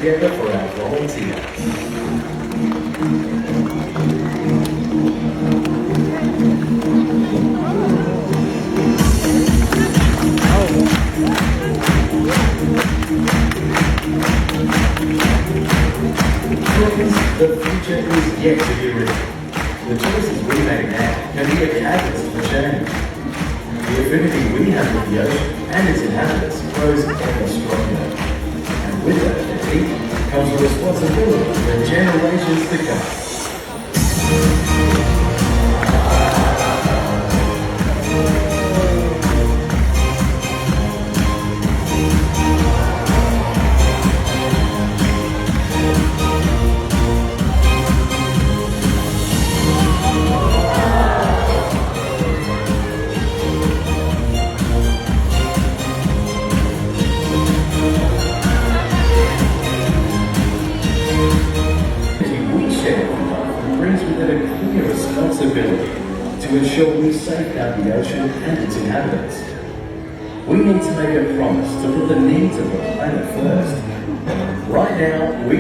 together for our volunteer. The future is yet to be written. The choices we make now can be a catalyst for change. The affinity we have with the ocean and its inhabitants grows ever stronger. And with that affinity comes a responsibility for generations to come. Brings with it a clear responsibility to ensure we safeguard the ocean and its inhabitants. We need to make a promise to put the needs of the planet first. Right now, we